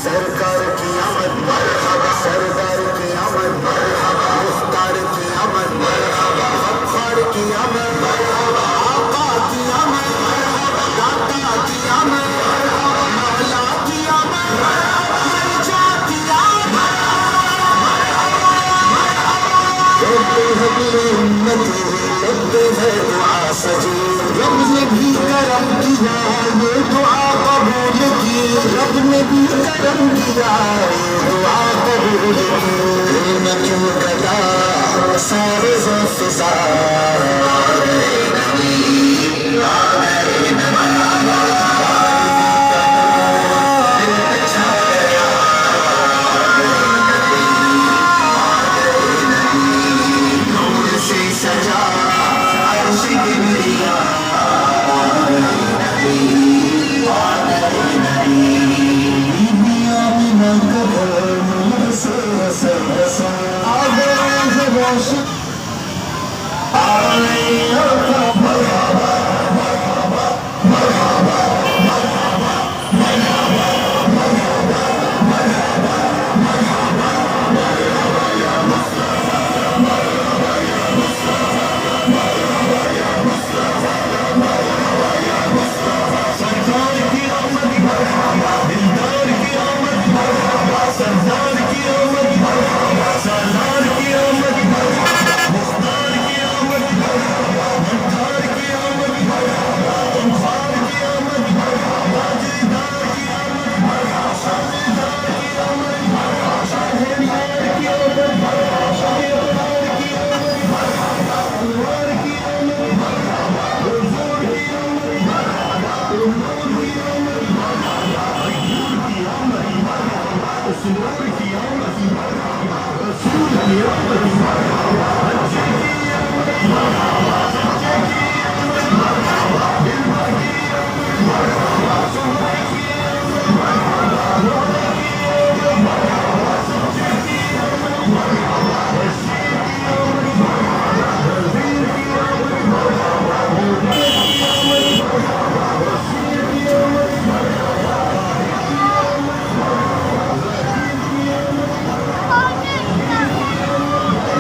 सरकार की आमद मरहबा, सरदार की आमद मरहबा, मुख्तार की आमद मरहबा, गफ्फार की आमद मरहबा, आका की आमद मरहबा, दाता की आमद मरहबा, मौला की आमद मरहबा, मर्जा की आमद कहते हैं मेरी उम्मत लगते हैं दुआ सजी, रब ने भी करम किया ये दुआ कबूल की, रब ने भी करम किया ये दुआ कबूल की, दिल में क्यों कटा सारे ज़िफ़ा आ गए नबी, आ गए नबी, दिल में छा गया आ गए नबी, नूर से सजा अर्श किबरिया आ गए नबी, आ गए नबी, बीबियां बिना कदर नूर से असर बसा आ गए हैं रोशन आ गए आका मरहबा मरहबा मरहबा मरहबा मरहबा मरहबा मरहबा मरहबा मरहबा या मुस्तफा मरहबा या मुस्तफा मरहबा या मुस्तफा मरहबा या मुस्तफा, सरकार की आमद मरहबा, दिलदार की आमद मरहबा, सरदार की आमद मरहबा, सरदार की आमद मरहबा, मुख्तार की आमद मरहबा, मुख्तार की आमद मरहबा, गफ्फार की आमद मरहबा, जिदार की आमद मरहबा, शाहिदार की आमद मरहबा, शाहिदार की आमद मरहबा, शाहिदार की आमद मरहबा, अनवार की आमद मरहबा, हुजूर की आमद मरहबा, हुजूर की आमद मरहबा, हुजूर की आमद मरहबा, हुजूर की आमद मरहबा, रसूल की आमद मरहबा, अच्छे की आमद मरहबा, सच्चे की आमद मरहबा, दिलबर की आमद मरहबा, सुहरे की आमद मरहबा, रोने की आमद मरहबा, सच्चे की आमद मरहबा, बशीर की आमद मरहबा, नज़ीर की आमद मरहबा, मुबारक की आमद मरहबा, बशीर की आमद मरहबा, ताहिर की आमद मरहबा, ज़कीर की आमद मरहबा,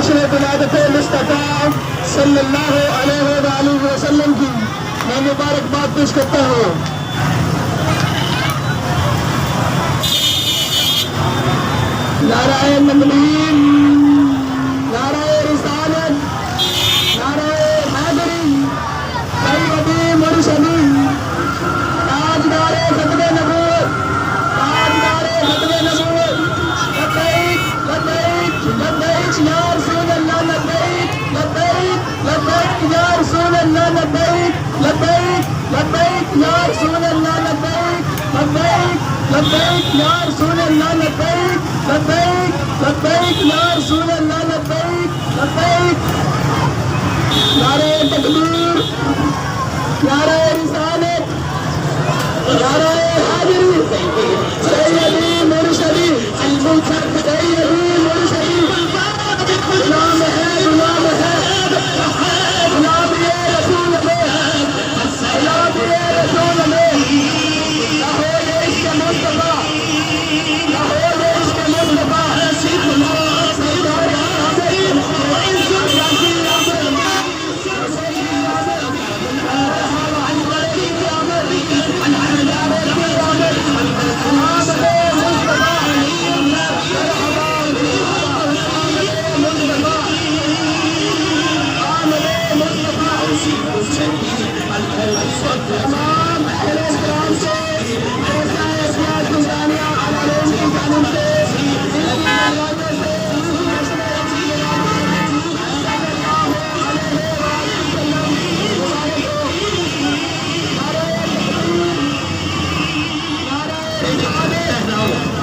जश्न विलादत मुस्तफा सल्लल्लाहु अलैहि वसल्लम की मैं मुबारकबाद पेश करता हूँ। नाराए तकबीर, नाराए रिसालत, नाराए हैदरी, सैयदी मुर्शदी, ताजदारे खत्मे नबूवत, ताजदारे खत्मे नबूवत। लब्बैक लब्बैक लब्बैक या रसूल अल्लाह, लब्बैक लब्बैक लब्बैक या रसूल अल्लाह, लब्बैक लब्बैक लब्बैक या रसूल अल्लाह, लब्बैक लब्बैक लब्बैक या रसूल अल्लाह, लब्बैक लब्बैक लब्बैक या रसूल अल्लाह, लब्बैक लब्बैक। नारे तकबीर, नारे रिसालत, नारे हाजिरी, सैयदी मुर्शदी, सैयदी मुर्शदी। गुलाम है, गुलाम है, गुलाम ये रसूल में, गुलाम ये रसूल में। लाहो ये इश्क़ मुस्तफा, लाहो ये इश्क़ मुस्तफा।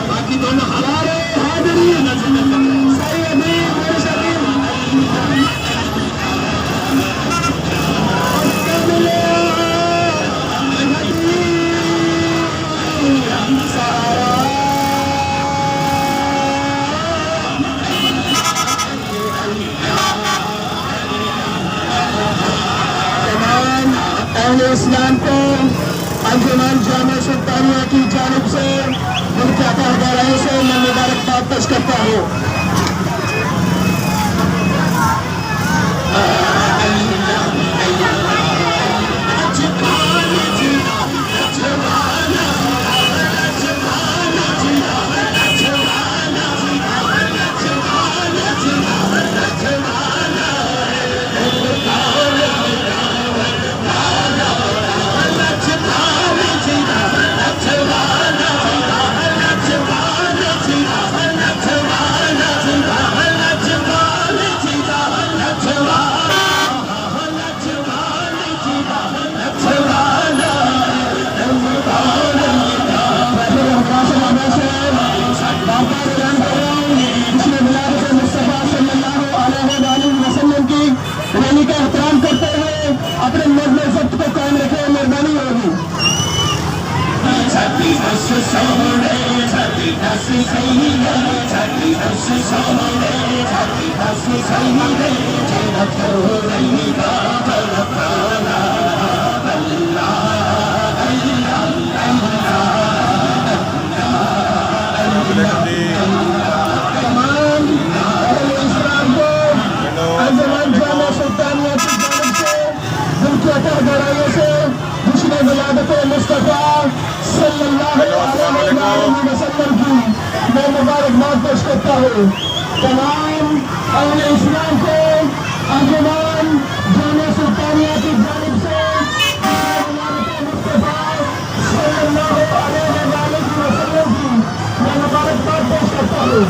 बाकी दोनों हमारे हाजिरी सैयदी मुर्शदी इस्लाम को अंजुमन जामा सुल्तानिया की जानिब से दिल के अता गहराइयों से मैं मुबारकबाद पेश करता हूँ। अपने मजहब सख्त को कायम रखे, मेहरबानी होगी। मैं मुबारकबाद पेश करता हूँ तमाम अहले इस्लाम को अंजुमन जामा सुल्तानिया की जानिब से मुस्तफा सल्लल्लाहु अलैहि वसल्लम की मैं मुबारकबाद पेश करता हूँ।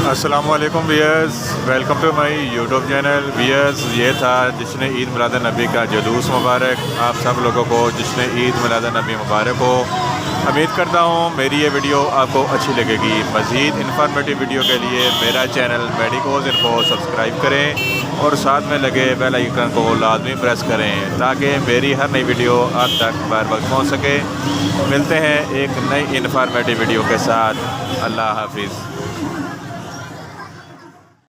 अस्सलामुअलैकुम viewers, welcome to my YouTube channel. Viewers, ये था जश्न ईद मिलाद नबी का जुलूस मुबारक। आप सब लोगों को जश्न ईद मिलाद नबी मुबारक हो। उम्मीद करता हूँ मेरी ये वीडियो आपको अच्छी लगेगी। मज़ीद इन्फॉर्मेटिव वीडियो के लिए मेरा चैनल मेडिकोस इनको सब्सक्राइब करें और साथ में लगे बेल आइकन को लाजमी प्रेस करें ताकि मेरी हर नई वीडियो आप तक बर वक्त पहुँच सके। मिलते हैं एक नई इन्फॉर्मेटिव वीडियो के साथ। अल्लाह हाफिज़।